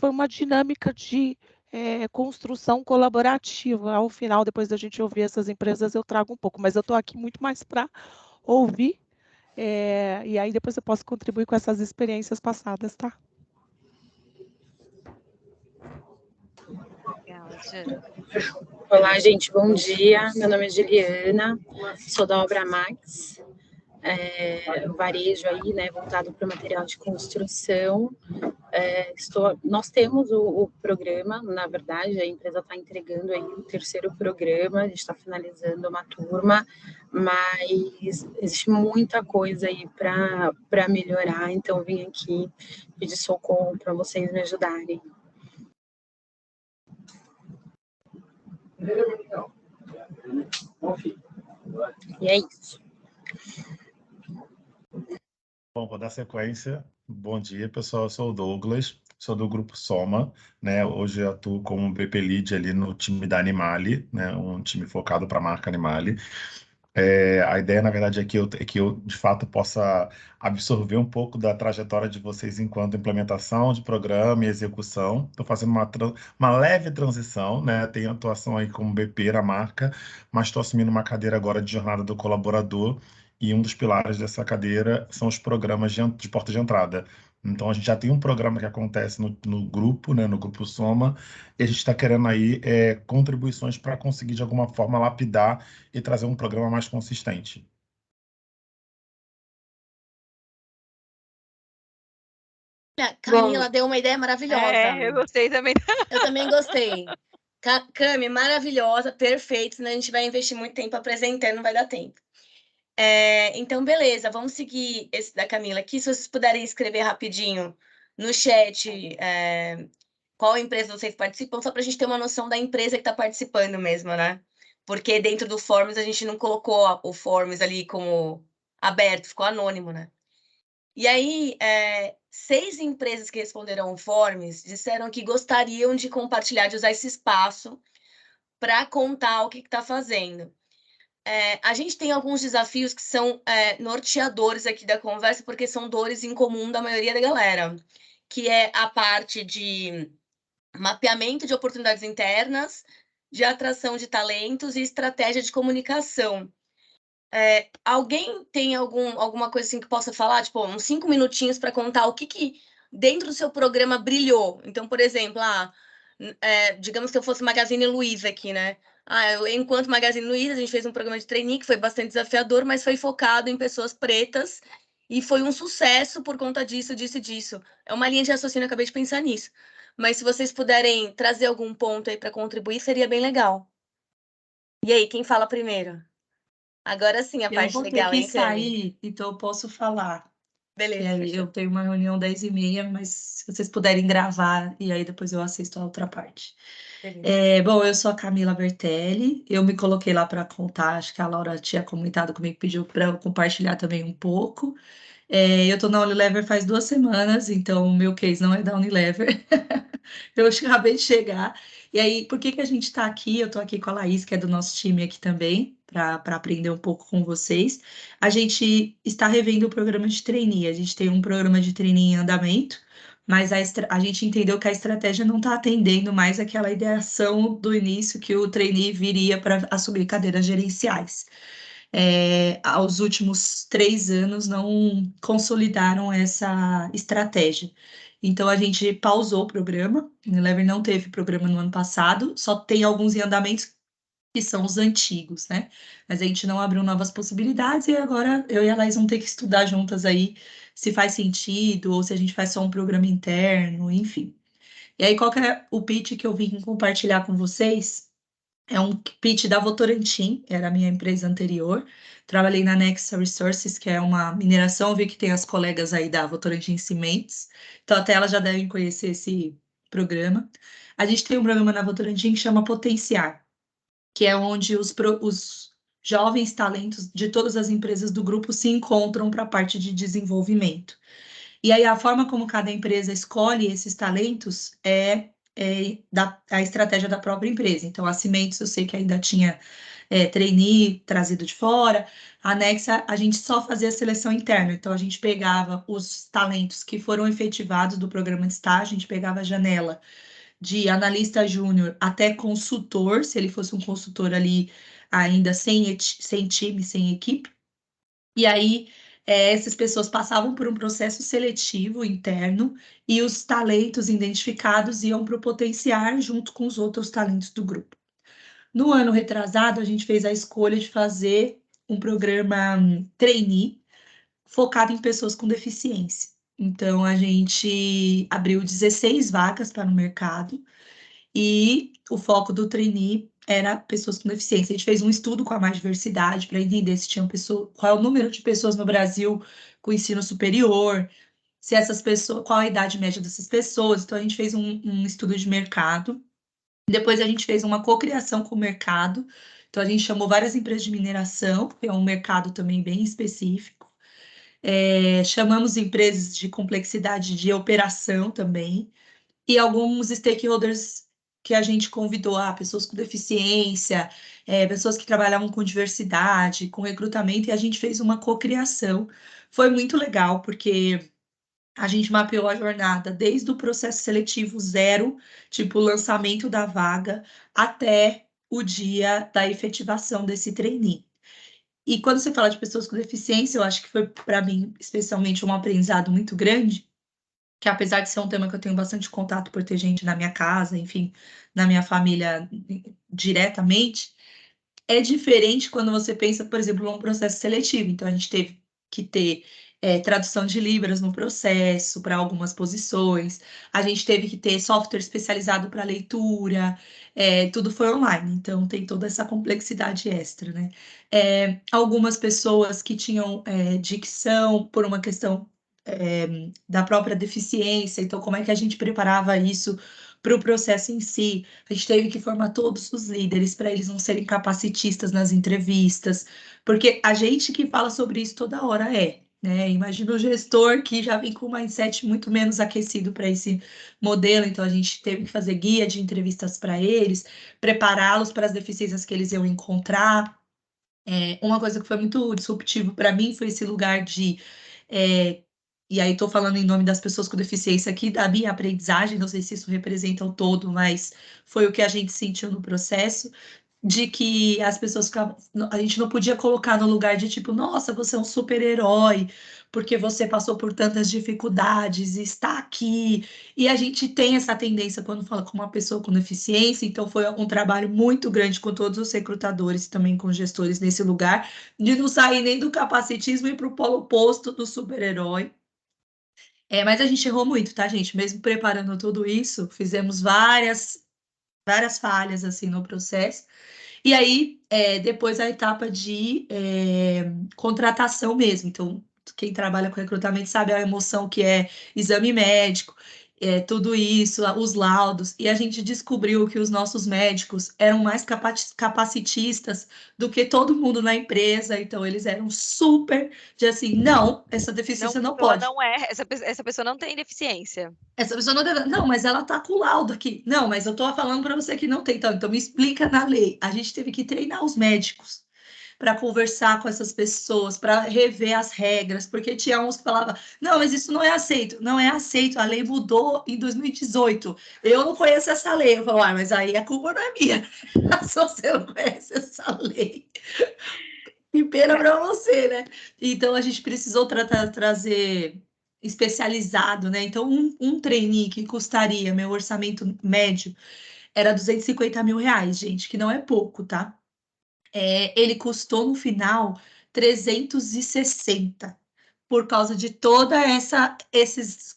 foi uma dinâmica de construção colaborativa. Ao final, depois da gente ouvir essas empresas, eu trago um pouco, mas eu estou aqui muito mais para ouvir, e aí depois eu posso contribuir com essas experiências passadas, tá? Legal, Jana. Olá, gente, bom dia. Meu nome é Juliana, sou da Obra Max, varejo aí, né, voltado para o material de construção. Nós temos o programa, na verdade, a empresa está entregando aí o terceiro programa, a gente está finalizando uma turma, mas existe muita coisa aí para melhorar, então eu vim aqui pedir socorro para vocês me ajudarem. E é isso. Bom, vou dar sequência. Bom dia, pessoal. Eu sou o Douglas, sou do Grupo Soma, né? Hoje eu atuo como BP Lead ali no time da Animale, né? Um time focado para a marca Animale. A ideia, na verdade, é que eu, de fato, possa absorver um pouco da trajetória de vocês enquanto implementação de programa e execução. Estou fazendo uma leve transição, né? Tenho atuação aí como BP na marca, mas estou assumindo uma cadeira agora de jornada do colaborador, e um dos pilares dessa cadeira são os programas de porta de entrada. Então, a gente já tem um programa que acontece no grupo, né? No Grupo Soma, e a gente está querendo aí contribuições para conseguir, de alguma forma, lapidar e trazer um programa mais consistente. Camila deu uma ideia maravilhosa. Eu gostei também. Eu também gostei. Cami, maravilhosa, perfeito, senão a gente vai investir muito tempo apresentando, não vai dar tempo. Então, beleza, vamos seguir esse da Camila aqui. Se vocês puderem escrever rapidinho no chat qual empresa vocês participam, só para a gente ter uma noção da empresa que está participando mesmo, né? Porque dentro do Forms a gente não colocou o Forms ali como aberto, ficou anônimo, né? E aí, 6 empresas que responderam o Forms disseram que gostariam de compartilhar, de usar esse espaço para contar o que está fazendo. A gente tem alguns desafios que são norteadores aqui da conversa, porque são dores em comum da maioria da galera, que é a parte de mapeamento de oportunidades internas, de atração de talentos e estratégia de comunicação. Alguém tem alguma coisa assim que possa falar, tipo, uns 5 minutinhos para contar o que dentro do seu programa brilhou? Então, por exemplo, digamos que eu fosse Magazine Luiza aqui, né? Enquanto Magazine Luiza, a gente fez um programa de trainee que foi bastante desafiador, mas foi focado em pessoas pretas e foi um sucesso por conta disso, disso e disso. É uma linha de raciocínio, eu acabei de pensar nisso. Mas se vocês puderem trazer algum ponto aí para contribuir, seria bem legal. E aí, quem fala primeiro? Agora sim, a parte legal, hein, Eu vou ter que sair, então eu posso falar. Beleza. Eu tenho uma reunião 10h30, mas se vocês puderem gravar, e aí depois eu assisto a outra parte. Bom, eu sou a Camila Bertelli, eu me coloquei lá para contar, acho que a Laura tinha comentado comigo, pediu para eu compartilhar também um pouco. Eu estou na Unilever faz 2 semanas, então o meu case não é da Unilever. Eu acabei de chegar. E aí, por que a gente está aqui? Eu estou aqui com a Laís, que é do nosso time aqui também, para aprender um pouco com vocês. A gente está revendo o programa de trainee. A gente tem um programa de trainee em andamento, mas a gente entendeu que a estratégia não está atendendo mais aquela ideação do início que o trainee viria para assumir cadeiras gerenciais. Aos últimos 3 anos não consolidaram essa estratégia. Então, a gente pausou o programa. O Unilever não teve programa no ano passado, só tem alguns em andamentos que são os antigos, né? Mas a gente não abriu novas possibilidades e agora eu e a Laís vamos ter que estudar juntas aí se faz sentido ou se a gente faz só um programa interno, enfim. E aí, qual que é o pitch que eu vim compartilhar com vocês? É um pitch da Votorantim, era a minha empresa anterior. Trabalhei na Nexa Resources, que é uma mineração, vi que tem as colegas aí da Votorantim Cimentos, então até elas já devem conhecer esse programa. A gente tem um programa na Votorantim que chama Potenciar, que é onde os jovens talentos de todas as empresas do grupo se encontram para a parte de desenvolvimento. E aí a forma como cada empresa escolhe esses talentos é a estratégia da própria empresa. Então, a Cimentos, eu sei que ainda tinha trainee trazido de fora. A Nexa, a gente só fazia a seleção interna. Então, a gente pegava os talentos que foram efetivados do programa de estágio, a gente pegava a janela de analista júnior até consultor, se ele fosse um consultor ali ainda sem time, sem equipe. E aí, essas pessoas passavam por um processo seletivo interno e os talentos identificados iam para o potenciar junto com os outros talentos do grupo. No ano retrasado, a gente fez a escolha de fazer um programa trainee focado em pessoas com deficiência. Então, a gente abriu 16 vagas para o mercado e o foco do trainee era pessoas com deficiência. A gente fez um estudo com a Mais Diversidade para entender se tinham qual é o número de pessoas no Brasil com ensino superior, se essas pessoas, qual a idade média dessas pessoas. Então, a gente fez um estudo de mercado. Depois, a gente fez uma cocriação com o mercado. Então, a gente chamou várias empresas de mineração, porque é um mercado também bem específico. Chamamos empresas de complexidade de operação também, e alguns stakeholders que a gente convidou, pessoas com deficiência, pessoas que trabalhavam com diversidade, com recrutamento, e a gente fez uma cocriação. Foi muito legal, porque a gente mapeou a jornada desde o processo seletivo zero, tipo o lançamento da vaga, até o dia da efetivação desse trainee. E quando você fala de pessoas com deficiência, eu acho que foi, para mim, especialmente um aprendizado muito grande, que apesar de ser um tema que eu tenho bastante contato por ter gente na minha casa, enfim, na minha família diretamente, é diferente quando você pensa, por exemplo, num processo seletivo. Então, a gente teve que ter tradução de Libras no processo para algumas posições, a gente teve que ter software especializado para leitura, tudo foi online, então tem toda essa complexidade extra, né? Algumas pessoas que tinham dicção por uma questão da própria deficiência, então como é que a gente preparava isso para o processo em si? A gente teve que formar todos os líderes para eles não serem capacitistas nas entrevistas, porque a gente que fala sobre isso toda hora né? Imagina o gestor que já vem com um mindset muito menos aquecido para esse modelo, então a gente teve que fazer guia de entrevistas para eles, prepará-los para as deficiências que eles iam encontrar. Uma coisa que foi muito disruptivo para mim foi esse lugar de e aí estou falando em nome das pessoas com deficiência aqui, da minha aprendizagem, não sei se isso representa o todo, mas foi o que a gente sentiu no processo, de que as pessoas ficavam, a gente não podia colocar no lugar de tipo, nossa, você é um super-herói, porque você passou por tantas dificuldades e está aqui. E a gente tem essa tendência quando fala com uma pessoa com deficiência, então foi um trabalho muito grande com todos os recrutadores, também com gestores nesse lugar, de não sair nem do capacitismo e para o polo oposto do super-herói. Mas a gente errou muito, tá, gente? Mesmo preparando tudo isso, fizemos várias falhas assim no processo. E aí, depois a etapa de contratação mesmo. Então, quem trabalha com recrutamento sabe a emoção que é exame médico, tudo isso, os laudos. E a gente descobriu que os nossos médicos eram mais capacitistas do que todo mundo na empresa. Então, eles eram super de assim, não, essa deficiência não pode. Não é, essa pessoa não tem deficiência. Essa pessoa não deve. Não, mas ela tá com o laudo aqui. Não, mas eu tô falando para você que não tem. Então me explica na lei. A gente teve que treinar os médicos para conversar com essas pessoas, para rever as regras, porque tinha uns que falavam, não, mas isso não é aceito. Não é aceito, a lei mudou em 2018. Eu não conheço essa lei. Eu falo, mas aí a culpa não é minha. Se você não conhece essa lei. Que pena para você, né? Então a gente precisou trazer especializado, né? Então, um trainee que custaria, meu orçamento médio era 250 mil reais, gente, que não é pouco, tá? Ele custou no final 360 por causa de toda essas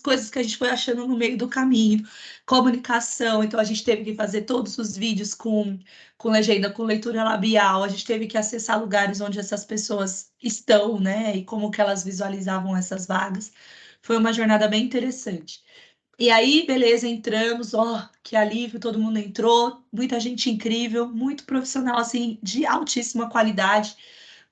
coisas que a gente foi achando no meio do caminho, comunicação, então a gente teve que fazer todos os vídeos com legenda, com leitura labial, a gente teve que acessar lugares onde essas pessoas estão, né, e como que elas visualizavam essas vagas. Foi uma jornada bem interessante. E aí, beleza, entramos, que alívio, todo mundo entrou, muita gente incrível, muito profissional, assim, de altíssima qualidade,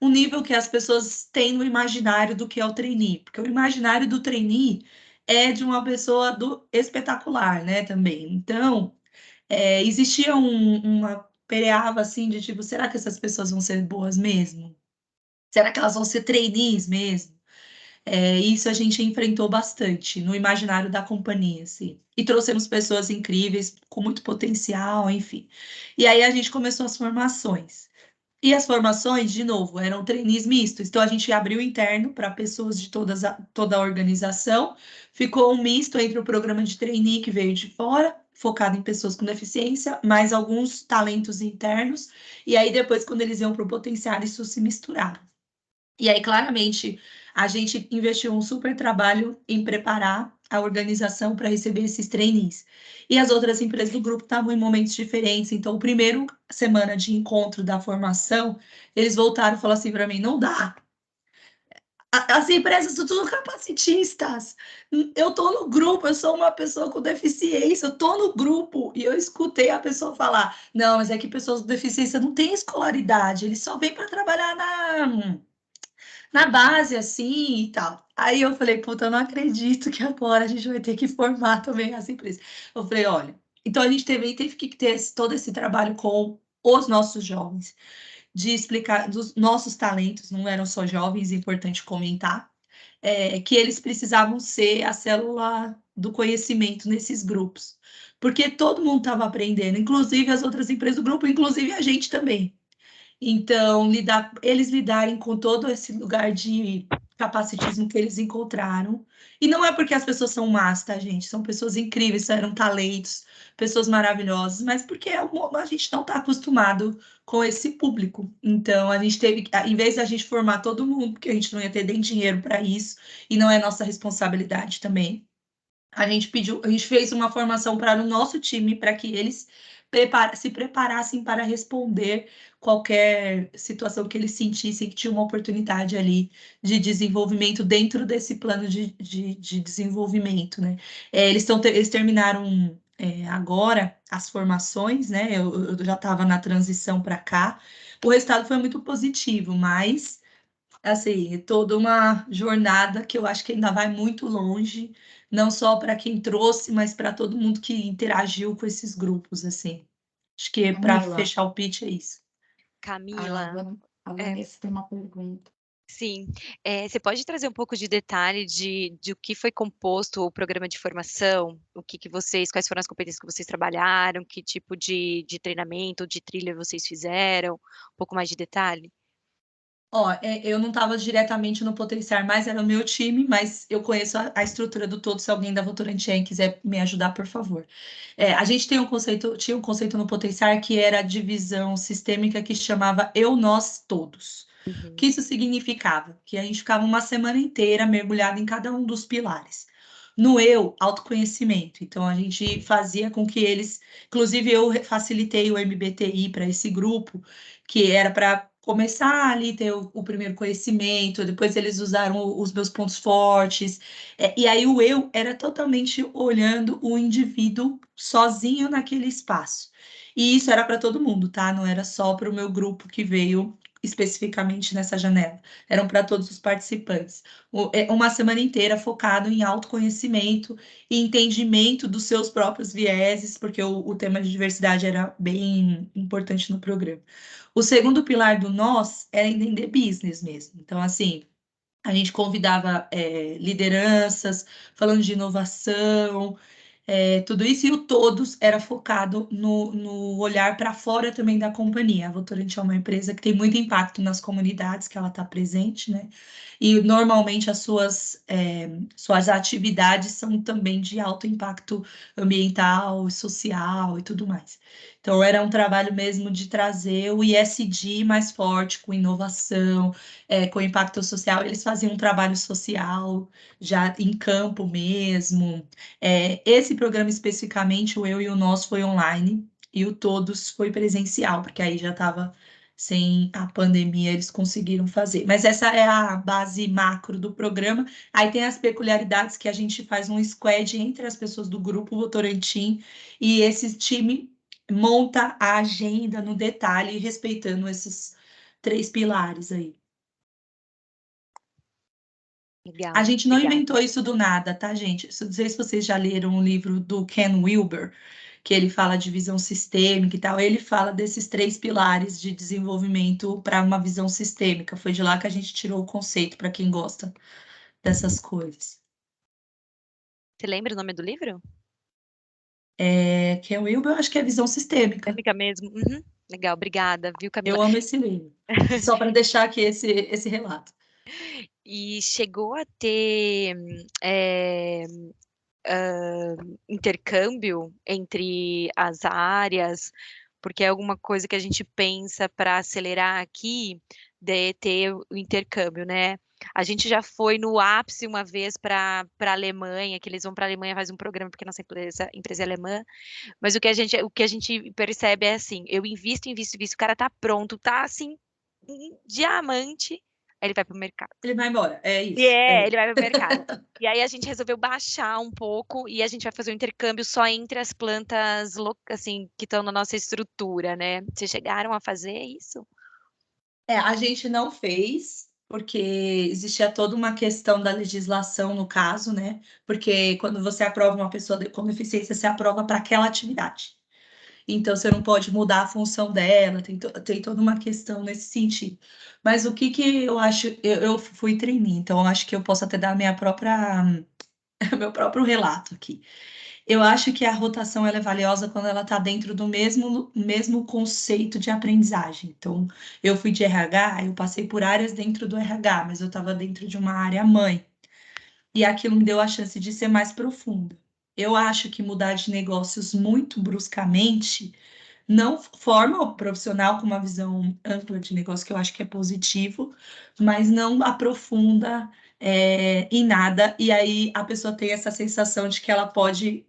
um nível que as pessoas têm no imaginário do que é o trainee, porque o imaginário do trainee é de uma pessoa espetacular, né, também. Então, existia uma pereava, assim, de tipo, será que essas pessoas vão ser boas mesmo? Será que elas vão ser trainees mesmo? Isso a gente enfrentou bastante no imaginário da companhia, assim. E trouxemos pessoas incríveis, com muito potencial, enfim. E aí a gente começou as formações. E as formações, de novo, eram trainees mistos. Então a gente abriu interno para pessoas de toda a organização. Ficou um misto entre o programa de trainee que veio de fora, focado em pessoas com deficiência, mais alguns talentos internos. E aí depois, quando eles iam para o potencial, isso se misturava. E aí, claramente, a gente investiu um super trabalho em preparar a organização para receber esses trainees. E as outras empresas do grupo estavam em momentos diferentes. Então, o primeiro semana de encontro da formação, eles voltaram e falaram assim para mim: não dá. As empresas são tudo capacitistas. Eu estou no grupo, eu sou uma pessoa com deficiência, eu estou no grupo. E eu escutei a pessoa falar: não, mas é que pessoas com deficiência não têm escolaridade, eles só vêm para trabalhar na base, assim, e tal. Aí eu falei, puta, eu não acredito que agora a gente vai ter que formar também as empresas. Eu falei, olha, então a gente teve que ter todo esse trabalho com os nossos jovens, de explicar dos nossos talentos, não eram só jovens, é importante comentar, que eles precisavam ser a célula do conhecimento nesses grupos. Porque todo mundo estava aprendendo, inclusive as outras empresas do grupo, inclusive a gente também. Então, eles lidarem com todo esse lugar de capacitismo que eles encontraram. E não é porque as pessoas são más, tá, gente? São pessoas incríveis, eram talentos, pessoas maravilhosas, mas porque a gente não está acostumado com esse público. Então, a gente teve, em vez de a gente formar todo mundo, porque a gente não ia ter nem dinheiro para isso, e não é nossa responsabilidade também, a gente fez uma formação para o nosso time, para que eles se preparassem para responder qualquer situação que eles sentissem que tinha uma oportunidade ali de desenvolvimento dentro desse plano de desenvolvimento, né? Eles terminaram agora as formações, né? Eu já estava na transição para cá. O resultado foi muito positivo, mas assim, toda uma jornada que eu acho que ainda vai muito longe, não só para quem trouxe, mas para todo mundo que interagiu com esses grupos, assim. Acho que para Camila, fechar o pitch é isso. Camila, a é, Vanessa tem uma pergunta. sim. Você pode trazer um pouco de detalhe de o que foi composto o programa de formação? Quais foram as competências que vocês trabalharam? Que tipo de treinamento, de trilha vocês fizeram? Um pouco mais de detalhe? Ó, eu não estava diretamente no Potenciar, mas era o meu time, mas eu conheço a estrutura do todo. Se alguém da Votorantim quiser me ajudar, por favor. A gente tinha um conceito no Potenciar que era a divisão sistêmica que chamava Eu, Nós, Todos. O Uhum. que isso significava? Que a gente ficava uma semana inteira mergulhado em cada um dos pilares. No eu, autoconhecimento. Então, a gente fazia com que eles... Inclusive, eu facilitei o MBTI para esse grupo, que era para começar ali ter o primeiro conhecimento, depois eles usaram os meus pontos fortes, e aí o eu era totalmente olhando o indivíduo sozinho naquele espaço. E isso era para todo mundo, tá? Não era só para o meu grupo que veio especificamente nessa janela, eram para todos os participantes. Uma semana inteira focado em autoconhecimento e entendimento dos seus próprios vieses, porque o tema de diversidade era bem importante no programa. O segundo pilar do nós era entender business mesmo. Então, assim, a gente convidava lideranças, falando de inovação, tudo isso, e o todos era focado no olhar para fora também da companhia. A Votorantim é uma empresa que tem muito impacto nas comunidades que ela está presente, né? E normalmente as suas atividades são também de alto impacto ambiental, social e tudo mais. Então, era um trabalho mesmo de trazer o ISD mais forte, com inovação, com impacto social. Eles faziam um trabalho social já em campo mesmo. Esse programa especificamente, o Eu e o Nós, foi online, e o Todos foi presencial, porque aí já estava sem a pandemia, eles conseguiram fazer. Mas essa é a base macro do programa. Aí tem as peculiaridades que a gente faz um squad entre as pessoas do grupo Votorantim, e esse time monta a agenda no detalhe, respeitando esses 3 pilares aí. Legal. A gente não Obrigada. inventou isso do nada, tá, gente? Não sei se vocês já leram um livro do Ken Wilber, que ele fala de visão sistêmica e tal. Ele fala desses 3 pilares de desenvolvimento para uma visão sistêmica. Foi de lá que a gente tirou o conceito, para quem gosta dessas coisas. Você lembra o nome do livro? Ken Wilber, eu acho que é visão sistêmica. Técnica mesmo. Uhum. Legal, obrigada, viu, Camila? Eu amo esse livro. Só para deixar aqui esse relato. E chegou a ter intercâmbio entre as áreas, porque é alguma coisa que a gente pensa para acelerar aqui, de ter o intercâmbio, né? A gente já foi no ápice uma vez para a Alemanha, que eles vão para a Alemanha fazer um programa, porque nossa empresa é alemã, mas o que a gente percebe é assim, eu invisto, o cara tá pronto, tá assim, diamante, aí ele vai pro mercado. Ele vai embora, é isso. Ele vai pro mercado. E aí a gente resolveu baixar um pouco e a gente vai fazer um intercâmbio só entre as plantas, assim, que estão na nossa estrutura, né? Vocês chegaram a fazer isso? A gente não fez, porque existia toda uma questão da legislação no caso, né? Porque quando você aprova uma pessoa com deficiência, você aprova para aquela atividade. Então, você não pode mudar a função dela, tem toda uma questão nesse sentido. Mas o que eu acho, eu fui trainee, então eu acho que eu posso até dar meu próprio relato aqui. Eu acho que a rotação ela é valiosa quando ela está dentro do mesmo conceito de aprendizagem. Então, eu fui de RH, eu passei por áreas dentro do RH, mas eu estava dentro de uma área mãe. E aquilo me deu a chance de ser mais profunda. Eu acho que mudar de negócios muito bruscamente não forma o profissional com uma visão ampla de negócio, que eu acho que é positivo, mas não aprofunda em nada, e aí a pessoa tem essa sensação de que ela pode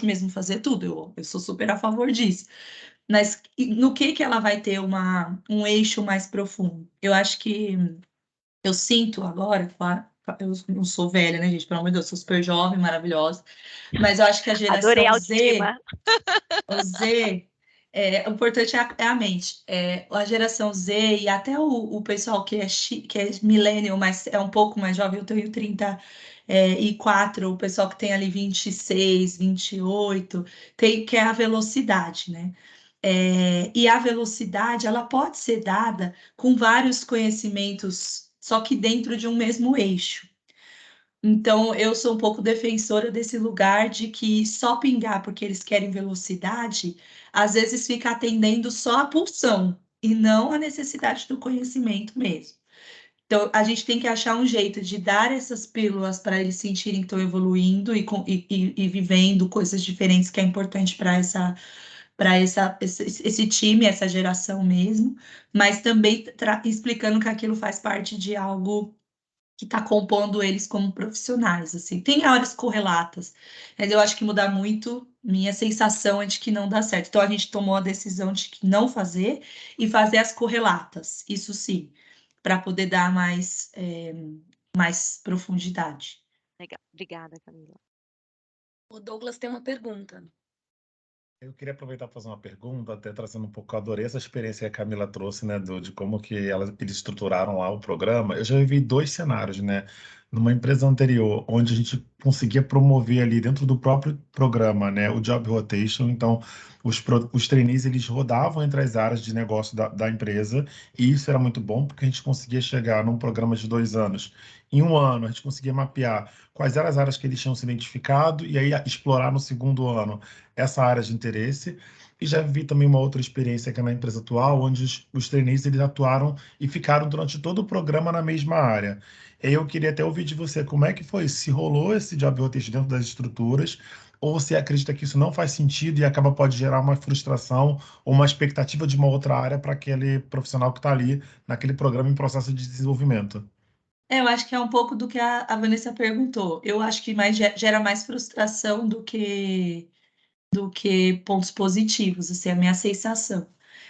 mesmo fazer tudo. Eu sou super a favor disso. Mas no que ela vai ter um eixo mais profundo? Eu acho que eu sinto agora, claro, eu não sou velha, né, gente? Pelo amor de Deus, sou super jovem, maravilhosa. Mas eu acho que a Adorei a geração autoestima. O importante é a mente. A geração Z e até o pessoal que é millennial, mas é um pouco mais jovem, eu tenho 34, o pessoal que tem ali 26, 28, que é a velocidade, né? E a velocidade, ela pode ser dada com vários conhecimentos, só que dentro de um mesmo eixo. Então, eu sou um pouco defensora desse lugar de que só pingar porque eles querem velocidade, às vezes fica atendendo só a pulsão e não a necessidade do conhecimento mesmo. Então, a gente tem que achar um jeito de dar essas pílulas para eles sentirem que estão evoluindo e vivendo coisas diferentes que é importante para esse time, essa geração mesmo, mas também explicando que aquilo faz parte de algo que está compondo eles como profissionais, assim. Tem áreas correlatas, mas eu acho que mudar muito, minha sensação é de que não dá certo. Então, a gente tomou a decisão de que não fazer e fazer as correlatas, isso sim, para poder dar mais profundidade. Legal. Obrigada, Camila. O Douglas tem uma pergunta. Eu queria aproveitar para fazer uma pergunta, até trazendo um pouco, eu adorei essa experiência que a Camila trouxe, né, de como que eles estruturaram lá o programa. Eu já vivi 2 cenários, né, numa empresa anterior, onde a gente conseguia promover ali dentro do próprio programa, né, o job rotation. Então, os trainees, eles rodavam entre as áreas de negócio da empresa, e isso era muito bom, porque a gente conseguia chegar num programa de 2 anos. Em 1 ano, a gente conseguia mapear quais eram as áreas que eles tinham se identificado, e aí explorar no segundo ano essa área de interesse. E já vi também uma outra experiência que é na empresa atual, onde os trainees eles atuaram e ficaram durante todo o programa na mesma área. E aí eu queria até ouvir de você como é que foi, se rolou esse job rotation dentro das estruturas, ou você acredita que isso não faz sentido e pode gerar uma frustração ou uma expectativa de uma outra área para aquele profissional que está ali naquele programa em processo de desenvolvimento? Eu acho que é um pouco do que a Vanessa perguntou. Eu acho que gera mais frustração do que pontos positivos, assim, é a minha sensação.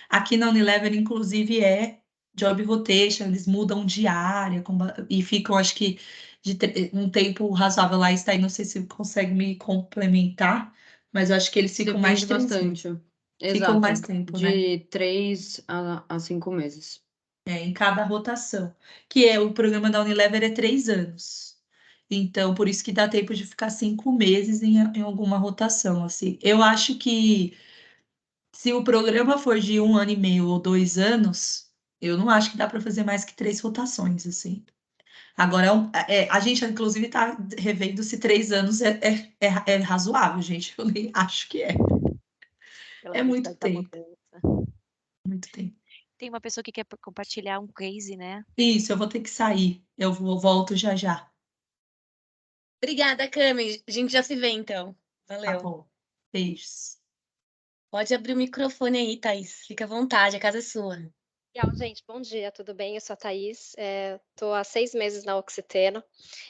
Aqui na Unilever, inclusive, é job rotation, eles mudam de área e ficam, acho que, um tempo razoável lá. Está aí, não sei se consegue me complementar, mas eu acho que eles ficam mais Depende tempo. bastante. Ficam Exato. mais tempo, né? De 3 a 5 meses. Em cada rotação. Que o programa da Unilever é 3 anos. Então, por isso que dá tempo de ficar 5 meses em alguma rotação, assim. Eu acho que se o programa for de 1 ano e meio ou 2 anos, eu não acho que dá para fazer mais que 3 rotações, assim. Agora, a gente, inclusive, está revendo se 3 anos é razoável, gente. Eu nem acho que é. Pela É muito velocidade da tempo, mudança. muito tempo. Tem uma pessoa que quer compartilhar um case, né? Isso, eu vou ter que sair. Eu volto já já. Obrigada, Cami. A gente já se vê, então. Tá Valeu. bom. Beijos. Pode abrir o microfone aí, Thaís. Fica à vontade, a casa é sua. Legal, gente, bom dia, tudo bem? Eu sou a Thaís, estou há 6 meses na Oxiteno.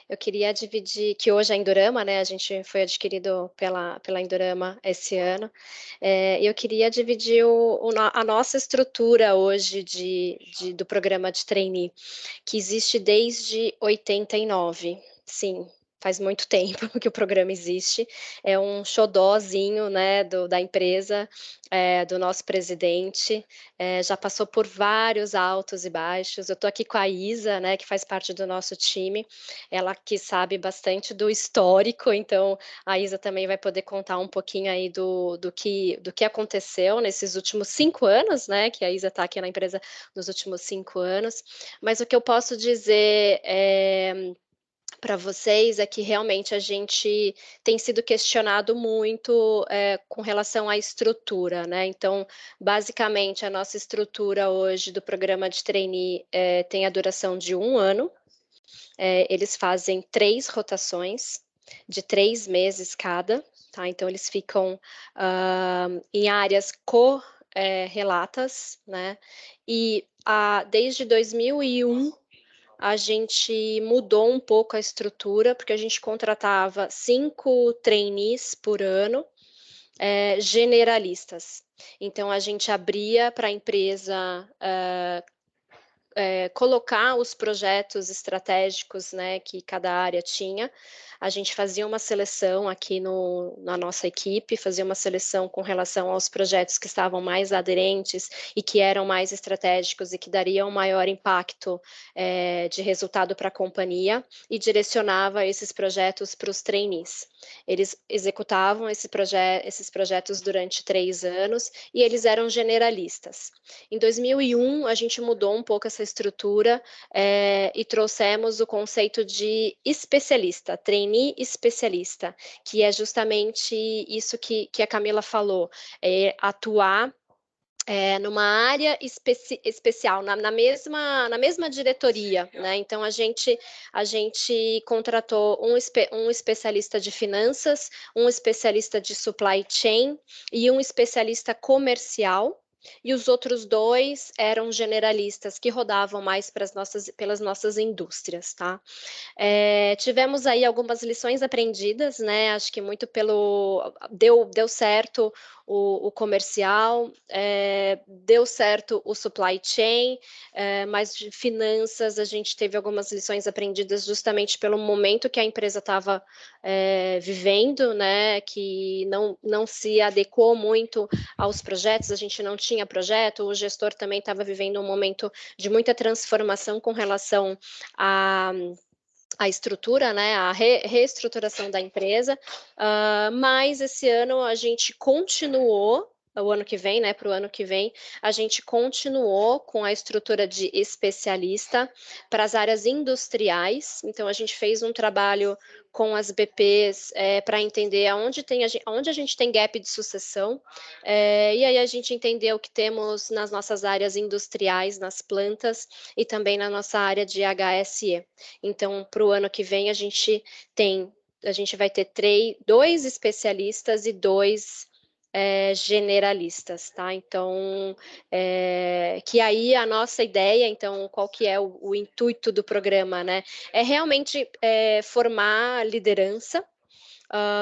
Eu queria dividir, que hoje é a Indorama, né? A gente foi adquirido pela Indorama esse ano. Eu queria dividir a nossa estrutura hoje do programa de trainee, que existe desde 89. Sim, faz muito tempo que o programa existe. É um xodózinho, né, da empresa, do nosso presidente. Já passou por vários altos e baixos. Eu estou aqui com a Isa, né, que faz parte do nosso time. Ela que sabe bastante do histórico, então a Isa também vai poder contar um pouquinho aí do que aconteceu nesses últimos 5 anos, né, que a Isa está aqui na empresa nos últimos 5 anos. Mas o que eu posso dizer para vocês é que realmente a gente tem sido questionado muito com relação à estrutura, né? Então, basicamente, a nossa estrutura hoje do programa de trainee tem a duração de 1 ano. Eles fazem 3 rotações de 3 meses cada, tá? Então, eles ficam em áreas correlatas, né? E desde 2001 a gente mudou um pouco a estrutura, porque a gente contratava 5 trainees por ano, generalistas. Então, a gente abria para a empresa colocar os projetos estratégicos, né, que cada área tinha. A gente fazia uma seleção aqui na nossa equipe, fazia uma seleção com relação aos projetos que estavam mais aderentes e que eram mais estratégicos e que dariam maior impacto de resultado para a companhia, e direcionava esses projetos para os trainees. Eles executavam esses projetos durante 3 anos e eles eram generalistas. Em 2001, a gente mudou um pouco essa estrutura e trouxemos o conceito de especialista, trainee especialista, que é justamente isso que a Camila falou, atuar numa área especial, na mesma diretoria, né? Então a gente contratou um especialista de finanças, um especialista de supply chain e um especialista comercial. E os outros 2 eram generalistas que rodavam mais pelas nossas indústrias, tá? Tivemos aí algumas lições aprendidas, né? Acho que muito deu certo o comercial, deu certo o supply chain, mas de finanças a gente teve algumas lições aprendidas justamente pelo momento que a empresa estava vivendo, né? Que não se adequou muito aos projetos, a gente não tinha projeto, o gestor também estava vivendo um momento de muita transformação com relação a estrutura, né, a reestruturação da empresa, mas esse ano a gente continuou, o ano que vem, né, para o ano que vem, a gente continuou com a estrutura de especialista para as áreas industriais. Então, a gente fez um trabalho com as BPs para entender onde a gente tem gap de sucessão, e aí a gente entendeu que temos nas nossas áreas industriais, nas plantas, e também na nossa área de HSE. Então, para o ano que vem, a gente vai ter 2 especialistas e 2 generalistas, tá? Então, que aí a nossa ideia, então, qual que é o intuito do programa, né? É realmente formar liderança,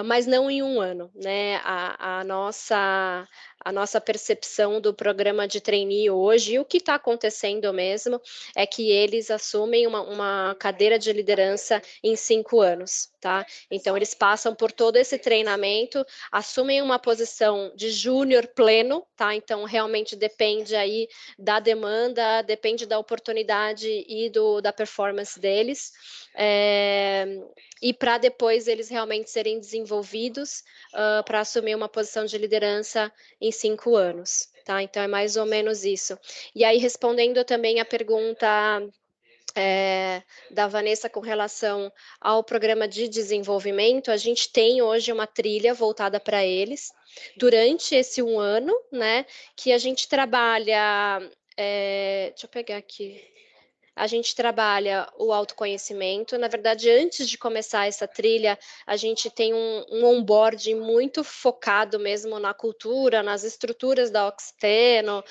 mas não em um ano, né? A nossa percepção do programa de trainee hoje, e o que está acontecendo mesmo, é que eles assumem uma cadeira de liderança em 5 anos, tá? Então, eles passam por todo esse treinamento, assumem uma posição de júnior pleno, tá? Então, realmente depende aí da demanda, depende da oportunidade e da performance deles. E para depois eles realmente serem desenvolvidos para assumir uma posição de liderança em 5 anos, tá? Então é mais ou menos isso. E aí, respondendo também a pergunta da Vanessa com relação ao programa de desenvolvimento, a gente tem hoje uma trilha voltada para eles, durante esse 1 ano, né, que a gente trabalha, deixa eu pegar aqui, a gente trabalha o autoconhecimento. Na verdade, antes de começar essa trilha, a gente tem um onboarding muito focado mesmo na cultura, nas estruturas da Oxiteno,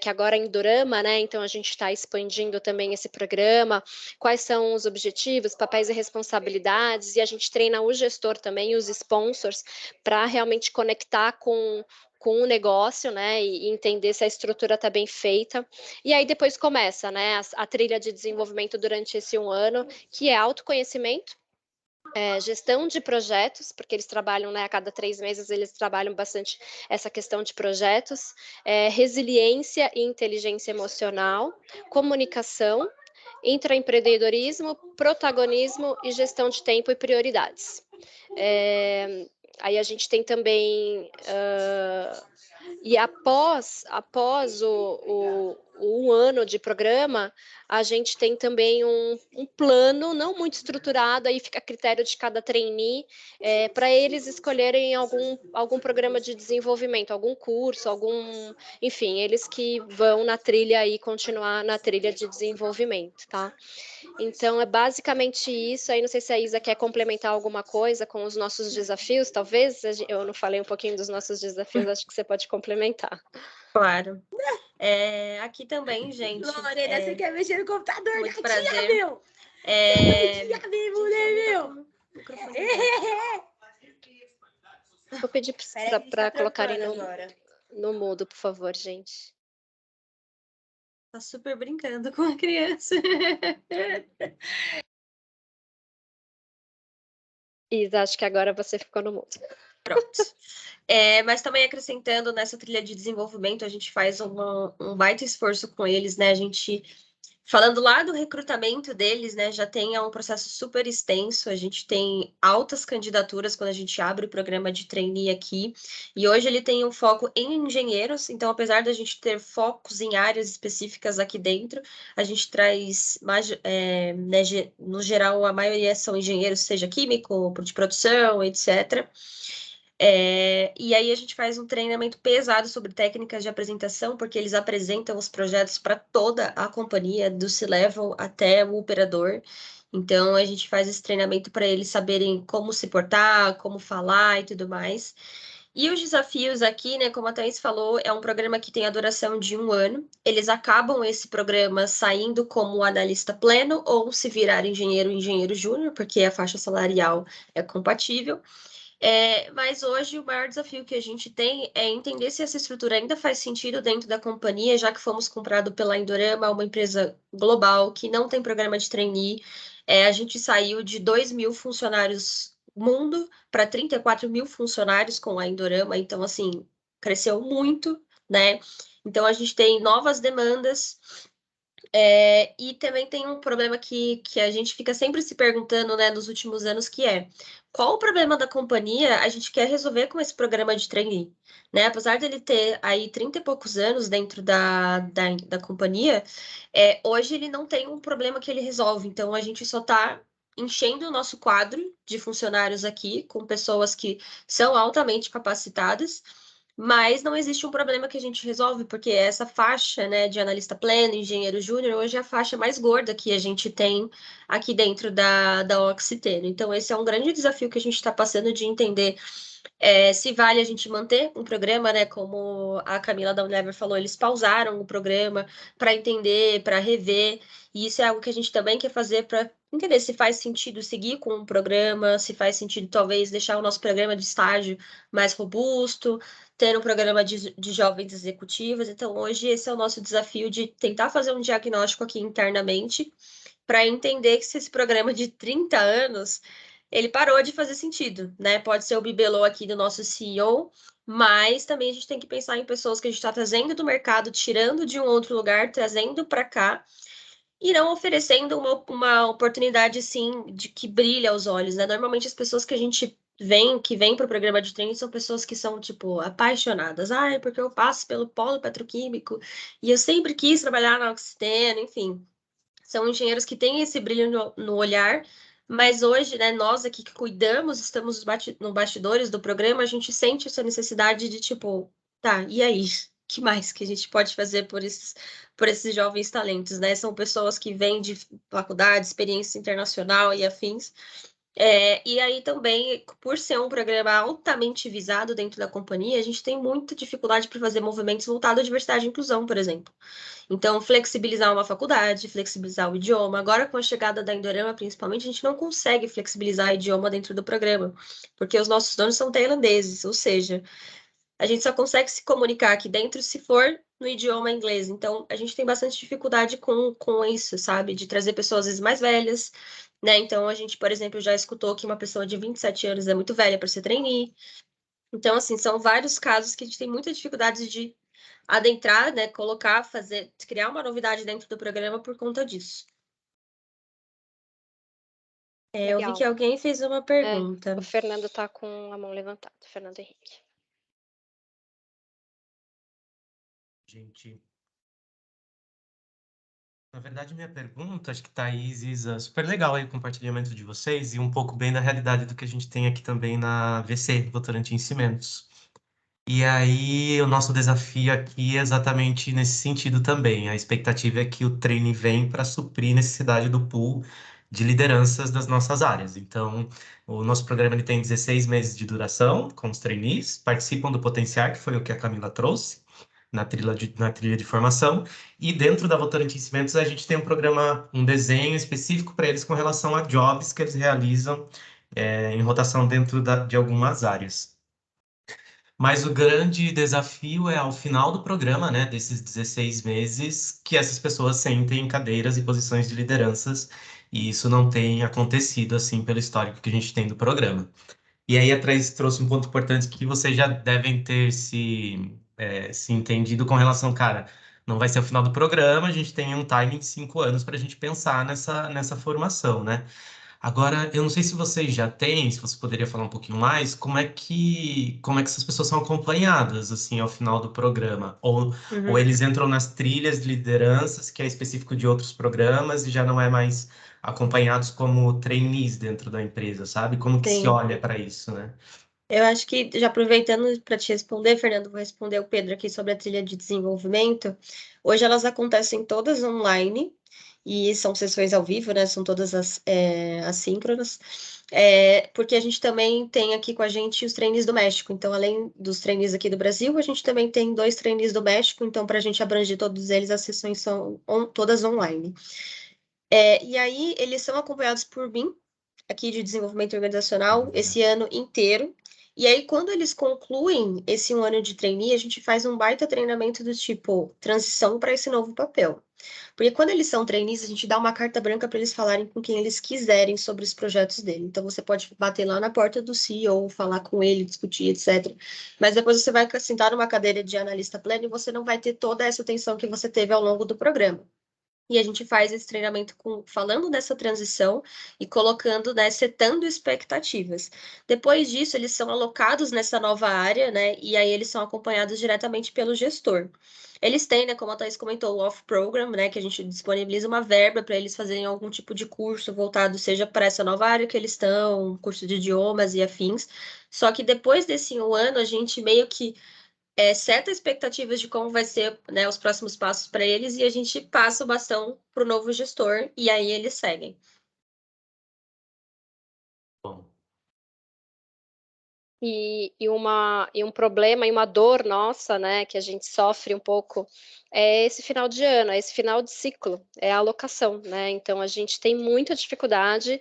que agora é Indorama, né? Então, a gente está expandindo também esse programa, quais são os objetivos, papéis e responsabilidades, e a gente treina o gestor também, os sponsors, para realmente conectar com o negócio, né, e entender se a estrutura está bem feita. E aí depois começa, né, a trilha de desenvolvimento durante esse 1 ano, que é autoconhecimento, gestão de projetos, porque eles trabalham, né, a cada 3 meses eles trabalham bastante essa questão de projetos, resiliência e inteligência emocional, comunicação, intraempreendedorismo, protagonismo e gestão de tempo e prioridades. Aí a gente tem também, e após o 1 ano de programa, a gente tem também um plano não muito estruturado, aí fica a critério de cada trainee, para eles escolherem algum programa de desenvolvimento, algum curso, enfim, eles que vão na trilha e continuar na trilha de desenvolvimento, tá? Então, é basicamente isso. Aí, não sei se a Isa quer complementar alguma coisa com os nossos desafios, talvez. Eu não falei um pouquinho dos nossos desafios, acho que você pode complementar. Claro. Aqui também, gente. Lorena, você quer mexer no computador? Muito Gatinha, prazer. meu! Gatinha, meu, meu! Vou pedir para colocarem no mudo, por favor, gente. Tá super brincando com a criança. Isa, acho que agora você ficou no mudo. Pronto. Mas também acrescentando nessa trilha de desenvolvimento, a gente faz um baita esforço com eles, né? A gente, falando lá do recrutamento deles, né? Já tem um processo super extenso, a gente tem altas candidaturas quando a gente abre o programa de trainee aqui, e hoje ele tem um foco em engenheiros, então apesar da gente ter focos em áreas específicas aqui dentro, a gente traz mais, né, no geral, a maioria são engenheiros, seja químico, de produção, etc. E aí a gente faz um treinamento pesado sobre técnicas de apresentação, porque eles apresentam os projetos para toda a companhia, do C-Level até o operador. Então, a gente faz esse treinamento para eles saberem como se portar, como falar e tudo mais. E os desafios aqui, né, como a Thaís falou, é um programa que tem a duração de 1 ano. Eles acabam esse programa saindo como analista pleno ou se virar engenheiro júnior, porque a faixa salarial é compatível. Mas hoje o maior desafio que a gente tem é entender se essa estrutura ainda faz sentido dentro da companhia, já que fomos comprados pela Indorama, uma empresa global que não tem programa de trainee. A gente saiu de 2.000 funcionários mundo para 34.000 funcionários com a Indorama, então, assim, cresceu muito, né? Então, a gente tem novas demandas. E também tem um problema que a gente fica sempre se perguntando, né, nos últimos anos, que é qual o problema da companhia a gente quer resolver com esse programa de trainee, né? Apesar dele ter aí 30 e poucos anos dentro da companhia, hoje ele não tem um problema que ele resolve, então a gente só está enchendo o nosso quadro de funcionários aqui com pessoas que são altamente capacitadas, mas não existe um problema que a gente resolve, porque essa faixa, né, de analista pleno, engenheiro júnior, hoje é a faixa mais gorda que a gente tem aqui dentro da Oxiteno. Então, esse é um grande desafio que a gente está passando de entender se vale a gente manter um programa, né, como a Camila da Unilever falou, eles pausaram o programa para entender, para rever, e isso é algo que a gente também quer fazer para entender se faz sentido seguir com um programa, se faz sentido talvez deixar o nosso programa de estágio mais robusto, ter um programa de jovens executivas. Então, hoje, esse é o nosso desafio de tentar fazer um diagnóstico aqui internamente para entender que se esse programa de 30 anos ele parou de fazer sentido, né? Pode ser o bibelô aqui do nosso CEO, mas também a gente tem que pensar em pessoas que a gente está trazendo do mercado, tirando de um outro lugar, trazendo para cá, e não oferecendo uma oportunidade, assim, de que brilha aos olhos, né? Normalmente as pessoas que a gente que vem para o programa de treino são pessoas que são, tipo, apaixonadas. Ah, é porque eu passo pelo polo petroquímico e eu sempre quis trabalhar na Oxiteno, enfim. São engenheiros que têm esse brilho no olhar, mas hoje, né, nós aqui que cuidamos, estamos no bastidores do programa, a gente sente essa necessidade de, tipo, tá, e aí? Que mais que a gente pode fazer por esses jovens talentos, né? São pessoas que vêm de faculdade, experiência internacional e afins. E aí também, por ser um programa altamente visado dentro da companhia, a gente tem muita dificuldade para fazer movimentos voltados à diversidade e inclusão, por exemplo. Então, flexibilizar uma faculdade, flexibilizar o idioma. Agora, com a chegada da Indorama, principalmente, a gente não consegue flexibilizar o idioma dentro do programa, porque os nossos donos são tailandeses, ou seja, a gente só consegue se comunicar aqui dentro se for no idioma inglês. Então, a gente tem bastante dificuldade com isso, sabe? De trazer pessoas, às vezes, mais velhas, né? Então, a gente, por exemplo, já escutou que uma pessoa de 27 anos é muito velha para ser trainee. Então, assim, são vários casos que a gente tem muita dificuldade de adentrar, né? Colocar, fazer, criar uma novidade dentro do programa por conta disso. Eu vi Legal. que alguém fez uma pergunta. O Fernando está com a mão levantada, Fernando Henrique. Gente, na verdade, minha pergunta, acho que Thaís, Isa, super legal aí o compartilhamento de vocês e um pouco bem da realidade do que a gente tem aqui também na VC, Votorantim Cimentos. E aí, o nosso desafio aqui é exatamente nesse sentido também. A expectativa é que o trainee vem para suprir a necessidade do pool de lideranças das nossas áreas. Então, o nosso programa ele tem 16 meses de duração com os trainees, participam do Potenciar, que foi o que a Camila trouxe na trilha de formação, e dentro da Votorantim Cimentos a gente tem um programa, um desenho específico para eles com relação a jobs que eles realizam em rotação dentro de algumas áreas. Mas o grande desafio é ao final do programa, né, desses 16 meses, que essas pessoas sentem em cadeiras e posições de lideranças, e isso não tem acontecido assim pelo histórico que a gente tem do programa. E aí a Thaís trouxe um ponto importante que vocês já devem ter se entendido com relação, cara, não vai ser o final do programa, a gente tem um timing de 5 anos para a gente pensar nessa formação, né? Agora, eu não sei se vocês já têm, se você poderia falar um pouquinho mais, como é que essas pessoas são acompanhadas, assim, ao final do programa? Ou eles entram nas trilhas de lideranças, que é específico de outros programas, e já não é mais acompanhados como trainees dentro da empresa, sabe? Como que se Sim. olha para isso, né? Eu acho que, já aproveitando para te responder, Fernando, vou responder o Pedro aqui sobre a trilha de desenvolvimento. Hoje elas acontecem todas online e são sessões ao vivo, né? São todas assíncronas. Porque a gente também tem aqui com a gente os trainees do México. Então, além dos trainees aqui do Brasil, a gente também tem 2 trainees do México. Então, para a gente abranger todos eles, as sessões são todas online. E aí, eles são acompanhados por mim, aqui de desenvolvimento organizacional, esse ano inteiro. E aí, quando eles concluem esse 1 ano de trainee, a gente faz um baita treinamento do tipo transição para esse novo papel. Porque quando eles são trainees, a gente dá uma carta branca para eles falarem com quem eles quiserem sobre os projetos dele. Então, você pode bater lá na porta do CEO, falar com ele, discutir, etc. Mas depois você vai sentar numa cadeira de analista pleno e você não vai ter toda essa atenção que você teve ao longo do programa. E a gente faz esse treinamento falando dessa transição e colocando, né, setando expectativas. Depois disso, eles são alocados nessa nova área, né, e aí eles são acompanhados diretamente pelo gestor. Eles têm, né, como a Thaís comentou, o off-program, né, que a gente disponibiliza uma verba para eles fazerem algum tipo de curso voltado, seja para essa nova área que eles estão, curso de idiomas e afins. Só que depois desse 1 ano, a gente meio que seta expectativas de como vai ser, né, os próximos passos para eles e a gente passa o bastão para o novo gestor e aí eles seguem. Bom, E um problema e uma dor nossa, né, que a gente sofre um pouco, é esse final de ano, é esse final de ciclo, é a alocação, né? Então a gente tem muita dificuldade,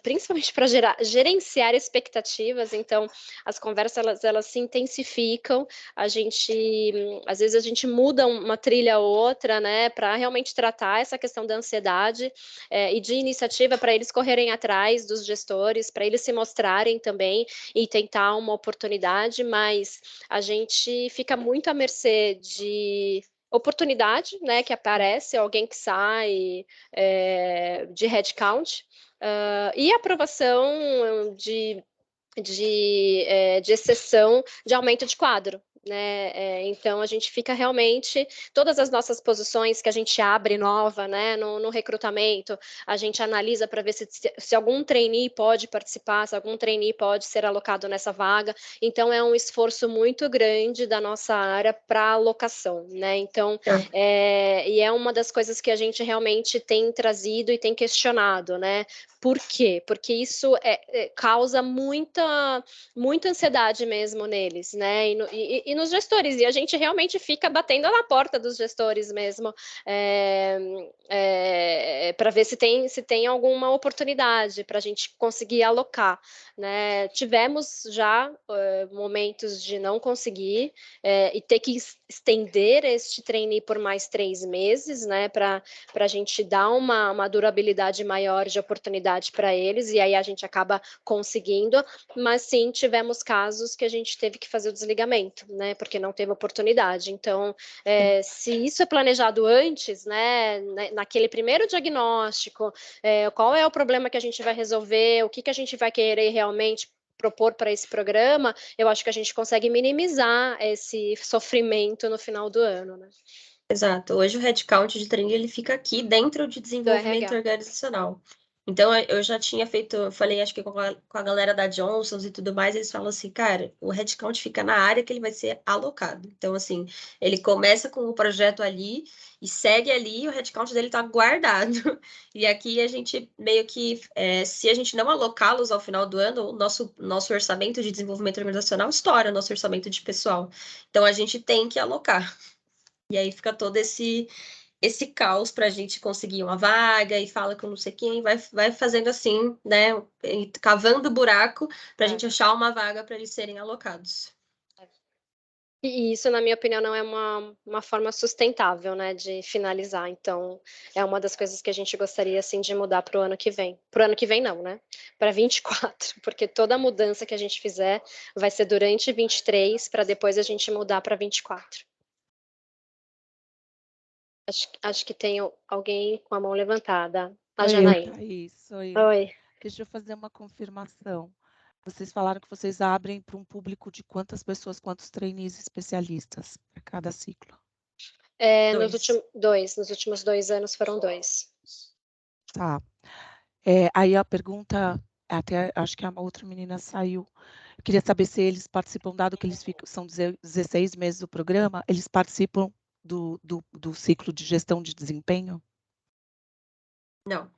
principalmente para gerenciar expectativas. Então as conversas elas se intensificam. Às vezes a gente muda uma trilha ou outra, né, para realmente tratar essa questão da ansiedade e de iniciativa para eles correrem atrás dos gestores, para eles se mostrarem também e tentar uma oportunidade, mas a gente fica muito à mercê de oportunidade, né, que aparece, alguém que sai de headcount, e aprovação de exceção de aumento de quadro. Né? Então a gente fica realmente, todas as nossas posições que a gente abre nova, né, no recrutamento, a gente analisa para ver se algum trainee pode participar, se algum trainee pode ser alocado nessa vaga. Então é um esforço muito grande da nossa área para alocação, né? Então e é uma das coisas que a gente realmente tem trazido e tem questionado, né? Por quê? Porque isso causa muita ansiedade mesmo neles, né? E nos gestores, e a gente realmente fica batendo na porta dos gestores mesmo, para ver se tem alguma oportunidade para a gente conseguir alocar, né? Tivemos já momentos de não conseguir e ter que estender este trainee por mais 3 meses, né? Para a gente dar uma durabilidade maior de oportunidade para eles, e aí a gente acaba conseguindo, mas sim, tivemos casos que a gente teve que fazer o desligamento, né, porque não teve oportunidade. Então, se isso é planejado antes, né, naquele primeiro diagnóstico, qual é o problema que a gente vai resolver, o que a gente vai querer realmente propor para esse programa, eu acho que a gente consegue minimizar esse sofrimento no final do ano, né? Exato. Hoje o headcount de trainee ele fica aqui dentro de desenvolvimento organizacional. Então eu já tinha falei acho que com a galera da Johnson's e tudo mais, eles falam assim, cara, o headcount fica na área que ele vai ser alocado. Então assim, ele começa com o projeto ali e segue ali, o headcount dele tá guardado. E aqui a gente meio que, se a gente não alocá-los ao final do ano, o nosso orçamento de desenvolvimento organizacional estoura o nosso orçamento de pessoal. Então a gente tem que alocar. E aí fica todo esse caos para a gente conseguir uma vaga e fala com não sei quem, vai fazendo assim, né? Cavando buraco para a gente achar uma vaga para eles serem alocados. E isso, na minha opinião, não é uma forma sustentável, né, de finalizar. Então, é uma das coisas que a gente gostaria, assim, de mudar para o ano que vem. Para o ano que vem, não, né? Para 24, porque toda mudança que a gente fizer vai ser durante 23, para depois a gente mudar para 24. Acho que tem alguém com a mão levantada. A Janaína. Oi. Deixa eu fazer uma confirmação. Vocês falaram que vocês abrem para um público de quantas pessoas, quantos trainees especialistas para cada ciclo? Nos últimos 2 anos foram 2. Tá. Aí a pergunta, até acho que a outra menina saiu. Eu queria saber se eles participam, dado que eles são 16 meses do programa, eles participam do ciclo de gestão de desempenho? Não.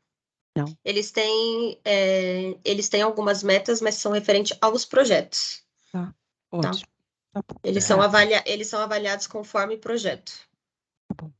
Não. Eles têm algumas metas, mas são referentes aos projetos. Tá, ótimo. Tá. Eles são avaliados conforme projeto. Tá bom.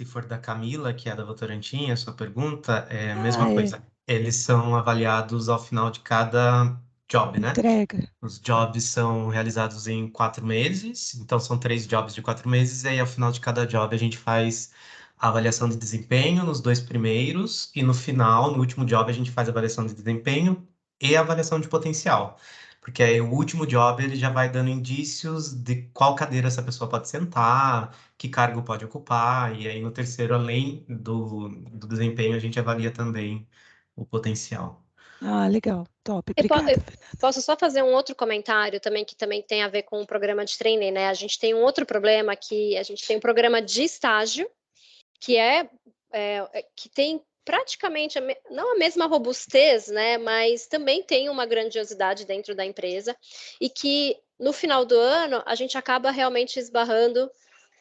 Se for da Camila, que é da Votorantim, a sua pergunta é a mesma coisa. Eles são avaliados ao final de cada job, né? Entrega. Os jobs são realizados em 4 meses, então são 3 jobs de 4 meses, e aí ao final de cada job a gente faz a avaliação de desempenho nos 2 primeiros, e no final, no último job, a gente faz a avaliação de desempenho e a avaliação de potencial. Porque aí o último job ele já vai dando indícios de qual cadeira essa pessoa pode sentar, que cargo pode ocupar, e aí no terceiro, além do desempenho, a gente avalia também o potencial. Ah, legal, top, obrigada. Posso só fazer um outro comentário também, que também tem a ver com o programa de trainee, né? A gente tem um outro problema, que a gente tem um programa de estágio, que que tem praticamente, não a mesma robustez, né, mas também tem uma grandiosidade dentro da empresa, e que no final do ano a gente acaba realmente esbarrando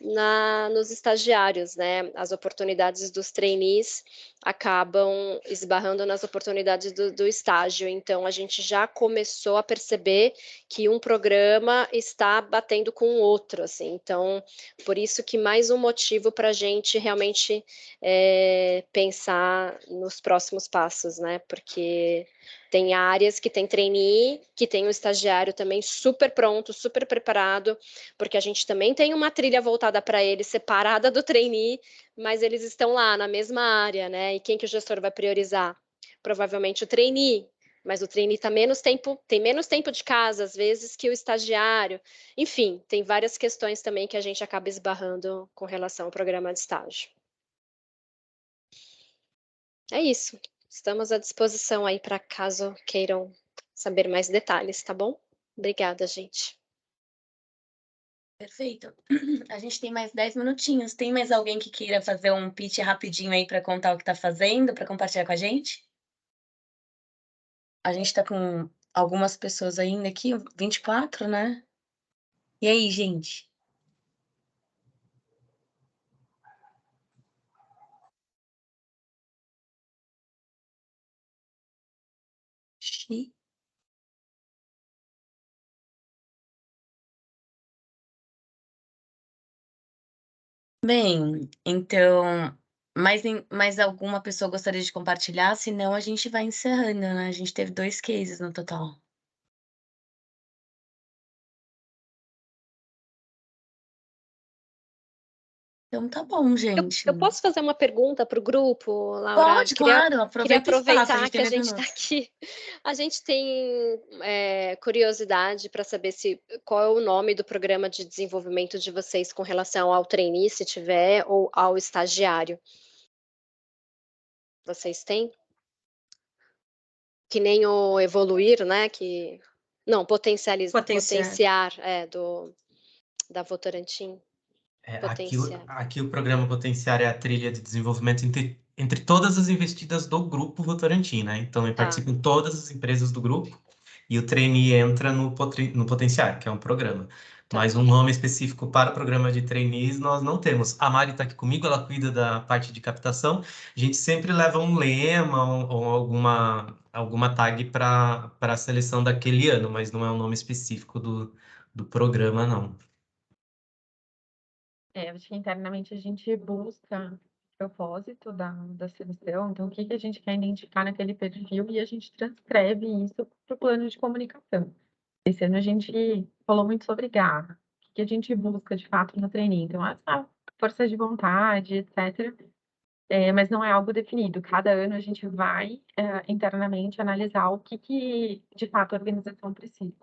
nos estagiários, né? As oportunidades dos trainees acabam esbarrando nas oportunidades do estágio. Então, a gente já começou a perceber que um programa está batendo com o outro, assim. Então, por isso que mais um motivo para a gente realmente pensar nos próximos passos, né? Porque tem áreas que tem trainee, que tem um estagiário também super pronto, super preparado, porque a gente também tem uma trilha voltada para eles, separada do trainee, mas eles estão lá na mesma área, né? E quem que o gestor vai priorizar? Provavelmente o trainee, mas o trainee tem menos tempo de casa, às vezes, que o estagiário. Enfim, tem várias questões também que a gente acaba esbarrando com relação ao programa de estágio. É isso. Estamos à disposição aí para caso queiram saber mais detalhes, tá bom? Obrigada, gente. Perfeito. A gente tem mais 10 minutinhos. Tem mais alguém que queira fazer um pitch rapidinho aí para contar o que está fazendo, para compartilhar com a gente? A gente está com algumas pessoas ainda aqui, 24, né? E aí, gente? Bem, então, mais alguma pessoa gostaria de compartilhar? Senão a gente vai encerrando, né? A gente teve 2 cases no total. Então tá bom, gente. Eu posso fazer uma pergunta para o grupo, Laura? Pode, claro. Queria Aproveita o espaço, a aproveitar gente que tem a 10 gente está minutos. aqui. A gente tem curiosidade para saber qual é o nome do programa de desenvolvimento de vocês com relação ao trainee, se tiver, ou ao estagiário. Vocês têm? Que nem o evoluir, né? Não, potenciar, da Votorantim. Aqui o programa Potenciar é a trilha de desenvolvimento entre todas as investidas do grupo Votorantim, né? Então, participam todas as empresas do grupo e o trainee entra no Potenciar, que é um programa. Mas um nome específico para o programa de trainees nós não temos. A Mari está aqui comigo, ela cuida da parte de captação. A gente sempre leva um lema ou alguma tag para a seleção daquele ano, mas não é um nome específico do programa, não. Acho que internamente a gente busca o propósito da seleção, então o que a gente quer identificar naquele perfil e a gente transcreve isso para o plano de comunicação. Esse ano a gente falou muito sobre garra, o que a gente busca de fato no treininho, então essa força de vontade, etc. Mas não é algo definido, cada ano a gente vai internamente analisar o que de fato a organização precisa.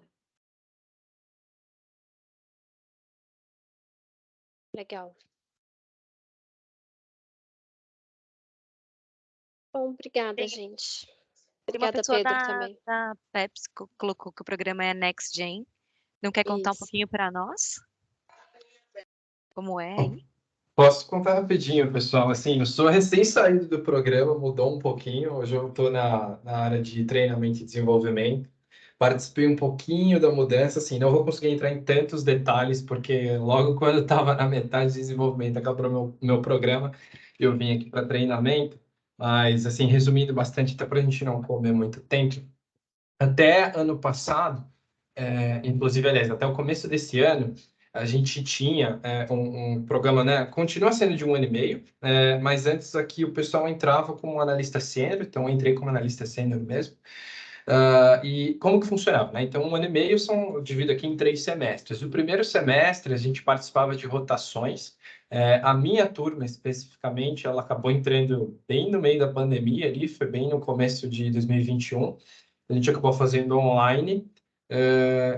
Legal. Bom, obrigada, gente. Obrigada, Pedro, também. Da Pepsi colocou que o programa é Next Gen. Não quer contar um pouquinho para nós? Como é aí? Posso contar rapidinho, pessoal. Assim, eu sou recém-saído do programa, mudou um pouquinho. Hoje eu estou na área de treinamento e desenvolvimento. Participei um pouquinho da mudança, assim, não vou conseguir entrar em tantos detalhes, porque logo quando eu estava na metade de desenvolvimento, acabou meu programa, eu vim aqui para treinamento. Mas, assim, resumindo bastante, até para a gente não comer muito tempo, até ano passado, inclusive, aliás, até o começo desse ano, a gente tinha um programa, né? Continua sendo de 1 ano e meio, mas antes aqui o pessoal entrava como analista sênior, então eu entrei como analista sênior mesmo. E como que funcionava, né? Então, 1 ano e meio eu divido aqui em 3 semestres. O primeiro semestre a gente participava de rotações. A minha turma, especificamente, ela acabou entrando bem no meio da pandemia ali, foi bem no começo de 2021. A gente acabou fazendo online.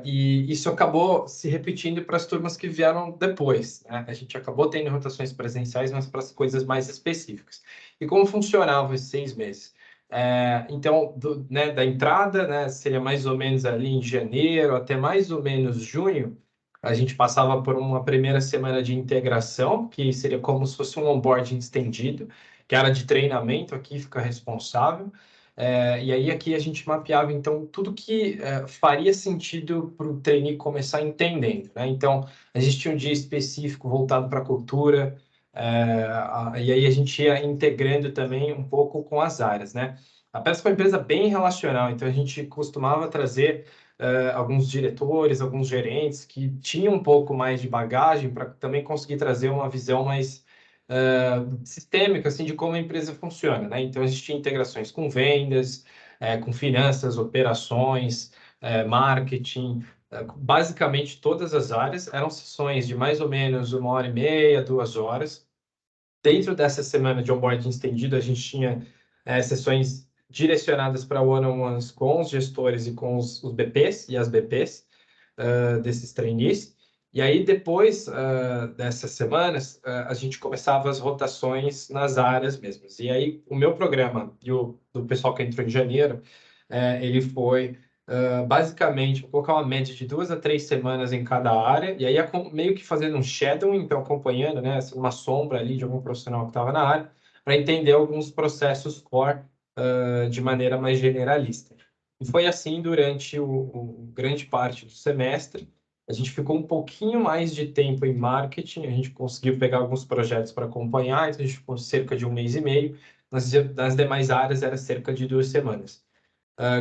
E isso acabou se repetindo para as turmas que vieram depois, né? A gente acabou tendo rotações presenciais, mas para as coisas mais específicas. E como funcionavam esses 6 meses? Então, da entrada, né, seria mais ou menos ali em janeiro até mais ou menos junho, a gente passava por uma primeira semana de integração, que seria como se fosse um onboarding estendido, que era de treinamento, aqui fica responsável. E aí aqui a gente mapeava, então, tudo que faria sentido para o trainee começar entendendo, né? Então, a gente tinha um dia específico voltado para a cultura, e aí a gente ia integrando também um pouco com as áreas, né? A Pepsi foi uma empresa bem relacional, então a gente costumava trazer alguns diretores, alguns gerentes que tinham um pouco mais de bagagem para também conseguir trazer uma visão mais sistêmica, assim, de como a empresa funciona, né? Então, existem integrações com vendas, com finanças, operações, marketing, basicamente todas as áreas. Eram sessões de mais ou menos 1h30, 2 horas. Dentro dessa semana de onboarding estendido, a gente tinha sessões direcionadas para one-on-ones com os gestores e com os BPs e as BPs desses trainees. E aí, depois dessas semanas, a gente começava as rotações nas áreas mesmas. E aí, o meu programa e o do pessoal que entrou em janeiro, ele foi basicamente, vou colocar uma média de 2 a 3 semanas em cada área, e aí meio que fazendo um shadowing, então acompanhando, né, uma sombra ali de algum profissional que estava na área, para entender alguns processos core de maneira mais generalista. E foi assim durante grande parte do semestre. A gente ficou um pouquinho mais de tempo em marketing, a gente conseguiu pegar alguns projetos para acompanhar, então a gente ficou cerca de 1 mês e meio. Nas demais áreas era cerca de 2 semanas.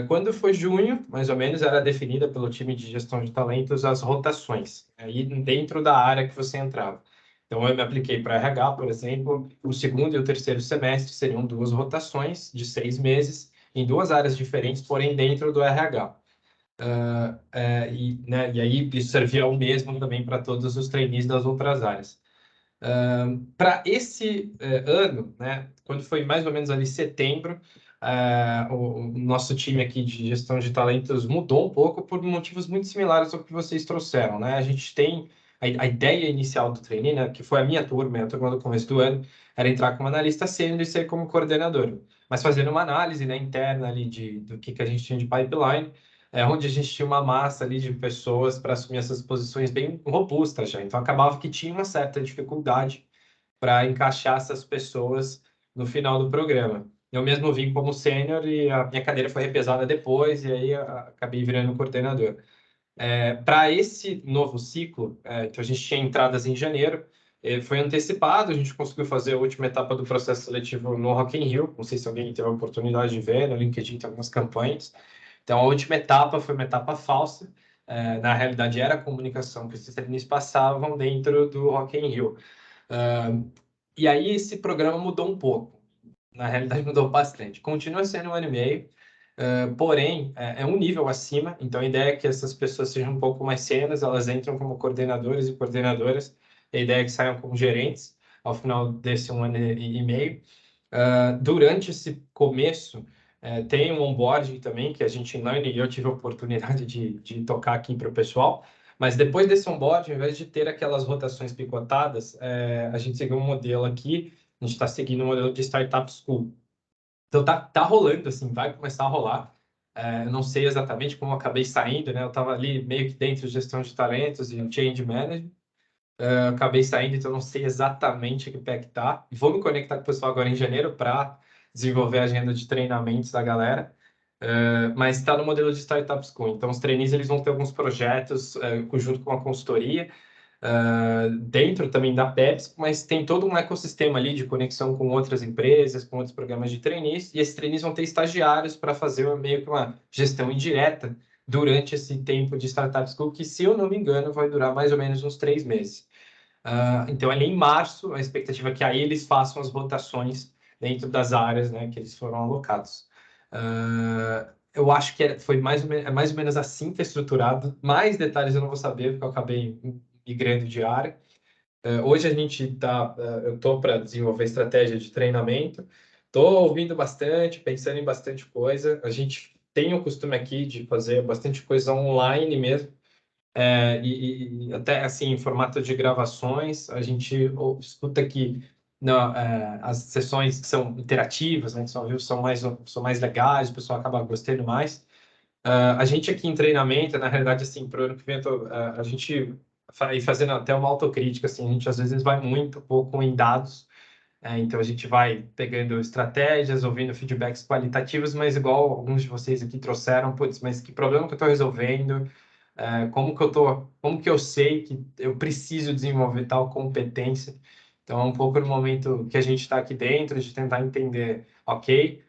Quando foi junho, mais ou menos, era definida pelo time de gestão de talentos as rotações, aí dentro da área que você entrava. Então, eu me apliquei para RH, por exemplo, o segundo e o terceiro semestre seriam 2 rotações de 6 meses, em 2 áreas diferentes, porém dentro do RH. E aí isso servia ao mesmo também para todos os trainees das outras áreas. Para esse ano, né, quando foi mais ou menos ali setembro, o nosso time aqui de gestão de talentos mudou um pouco por motivos muito similares ao que vocês trouxeram, né? A gente tem a ideia inicial do trainee, né, que foi a minha turma, a turma do começo do ano, era entrar como analista sênior e ser como coordenador, mas fazendo uma análise, né, interna ali do que a gente tinha de pipeline, onde a gente tinha uma massa ali de pessoas para assumir essas posições bem robustas já. Então, acabava que tinha uma certa dificuldade para encaixar essas pessoas no final do programa. Eu mesmo vim como sênior e a minha cadeira foi repesada depois, e aí acabei virando coordenador. Para esse novo ciclo, então a gente tinha entradas em janeiro, foi antecipado, a gente conseguiu fazer a última etapa do processo seletivo no Rock in Rio, não sei se alguém teve a oportunidade de ver, no LinkedIn tem algumas campanhas. Então, a última etapa foi uma etapa falsa, na realidade era a comunicação que esses trainees passavam dentro do Rock in Rio. E aí esse programa mudou um pouco, na realidade mudou bastante. Continua sendo 1 ano e meio, porém é um nível acima, então a ideia é que essas pessoas sejam um pouco mais sêniores, elas entram como coordenadores e coordenadoras, a ideia é que saiam como gerentes ao final desse 1 ano e meio. Durante esse começo, tem um onboarding também, que a gente não, e eu tive a oportunidade de tocar aqui para o pessoal, mas depois desse onboarding, ao invés de ter aquelas rotações picotadas, a gente seguiu um modelo aqui, a gente está seguindo um modelo de Startup School. Então, tá rolando, assim, vai começar a rolar. Eu não sei exatamente como eu acabei saindo, né? Eu estava ali meio que dentro de gestão de talentos e change management. Acabei saindo, então não sei exatamente que pé que tá. Vou me conectar com o pessoal agora em janeiro para desenvolver a agenda de treinamentos da galera. Mas está no modelo de Startup School. Então, os trainees eles vão ter alguns projetos junto com a consultoria, dentro também da Pepsi, mas tem todo um ecossistema ali de conexão com outras empresas, com outros programas de trainees, e esses trainees vão ter estagiários para fazer meio que uma gestão indireta durante esse tempo de Startup School, que, se eu não me engano, vai durar mais ou menos uns 3 meses. Então, ali em março, a expectativa é que aí eles façam as rotações dentro das áreas, né, que eles foram alocados. Eu acho que foi mais ou menos assim que é estruturado. Mais detalhes eu não vou saber, porque eu acabei migrando de área. Hoje a gente eu estou para desenvolver estratégia de treinamento, estou ouvindo bastante, pensando em bastante coisa. A gente tem o costume aqui de fazer bastante coisa online mesmo, e até assim em formato de gravações. A gente escuta que as sessões que são interativas, né, que são mais legais, o pessoal acaba gostando mais. A gente aqui em treinamento, na realidade, assim, para o ano que vem, a gente fazendo até uma autocrítica, assim, a gente às vezes vai muito pouco em dados, Então, a gente vai pegando estratégias, ouvindo feedbacks qualitativos, mas igual alguns de vocês aqui trouxeram, putz, mas que problema que eu estou resolvendo? Como que eu sei que eu preciso desenvolver tal competência? Então, é um pouco no momento que a gente está aqui dentro, de tentar entender, ok,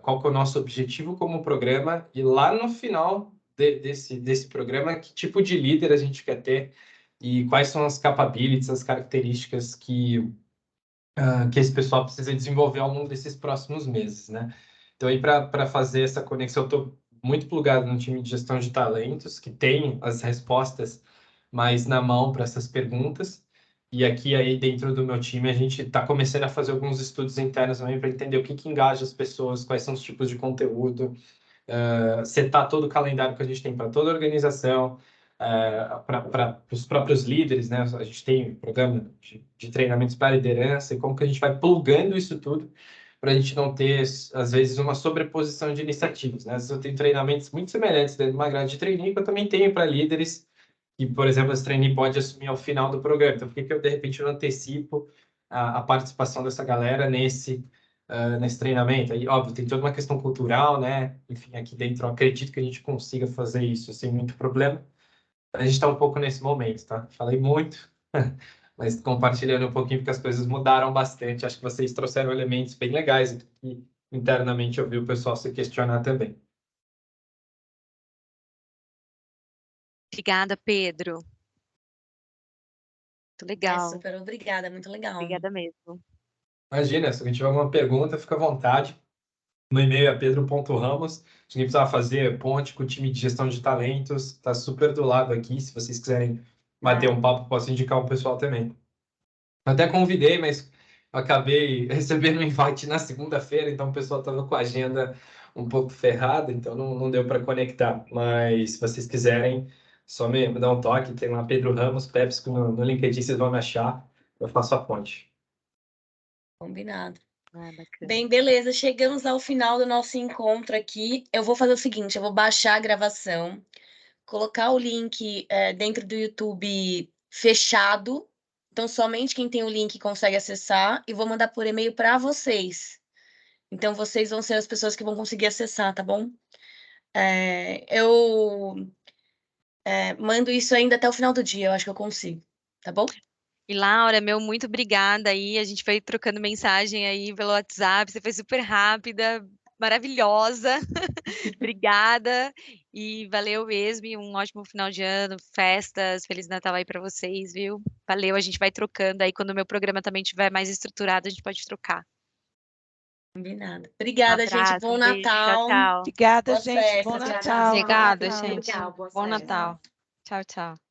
qual que é o nosso objetivo como programa, e lá no final desse programa, que tipo de líder a gente quer ter, e quais são as capabilities, as características que esse pessoal precisa desenvolver ao longo desses próximos meses, né? Então, aí, para fazer essa conexão, eu estou muito plugado no time de gestão de talentos, que tem as respostas mais na mão para essas perguntas. E aqui, aí, dentro do meu time, a gente está começando a fazer alguns estudos internos também para entender o que engaja as pessoas, quais são os tipos de conteúdo, setar todo o calendário que a gente tem para toda a organização, para os próprios líderes, né? A gente tem um programa de treinamentos para liderança e como que a gente vai plugando isso tudo para a gente não ter, às vezes, uma sobreposição de iniciativas, né? Às vezes eu tenho treinamentos muito semelhantes dentro de uma grade de trainee que eu também tenho para líderes que, por exemplo, esse trainee pode assumir ao final do programa. Então, por que eu, de repente, não antecipo a participação dessa galera nesse treinamento? Aí, óbvio, tem toda uma questão cultural, né? Enfim, aqui dentro eu acredito que a gente consiga fazer isso sem muito problema. A gente está um pouco nesse momento, tá? Falei muito, mas compartilhando um pouquinho, porque as coisas mudaram bastante. Acho que vocês trouxeram elementos bem legais que internamente eu vi o pessoal se questionar também. Obrigada, Pedro. Muito legal. Super obrigada, muito legal. Obrigada mesmo. Imagina, se alguém tiver alguma pergunta, fica à vontade. No e-mail é pedro.ramos. Se alguém precisar fazer ponte com o time de gestão de talentos, está super do lado aqui. Se vocês quiserem bater um papo, posso indicar o pessoal também. Eu até convidei, mas eu acabei recebendo um invite na segunda-feira, então o pessoal estava com a agenda um pouco ferrada, então não deu para conectar. Mas se vocês quiserem, só me dar um toque. Tem lá Pedro Ramos, PepsiCo no LinkedIn, vocês vão me achar. Eu faço a ponte. Combinado. Bacana. Bem, beleza. Chegamos ao final do nosso encontro aqui. Eu vou fazer o seguinte, eu vou baixar a gravação, colocar o link dentro do YouTube fechado. Então, somente quem tem o link consegue acessar. E vou mandar por e-mail para vocês. Então, vocês vão ser as pessoas que vão conseguir acessar, tá bom? Eu mando isso ainda até o final do dia. Eu acho que eu consigo, tá bom? E Laura, muito obrigada aí. A gente foi trocando mensagem aí pelo WhatsApp. Você foi super rápida, maravilhosa. Obrigada e valeu mesmo. E um ótimo final de ano, festas, Feliz Natal aí para vocês, viu? Valeu, a gente vai trocando aí. Quando o meu programa também estiver mais estruturado, a gente pode trocar. Combinado. Obrigada, abraço, gente. Bom um beijo, Natal. tchau, tchau. Obrigada, Boas gente. Bom festas. Natal. Obrigada, Bom Natal. gente. Legal, boas Bom festas. Natal. Tchau, tchau.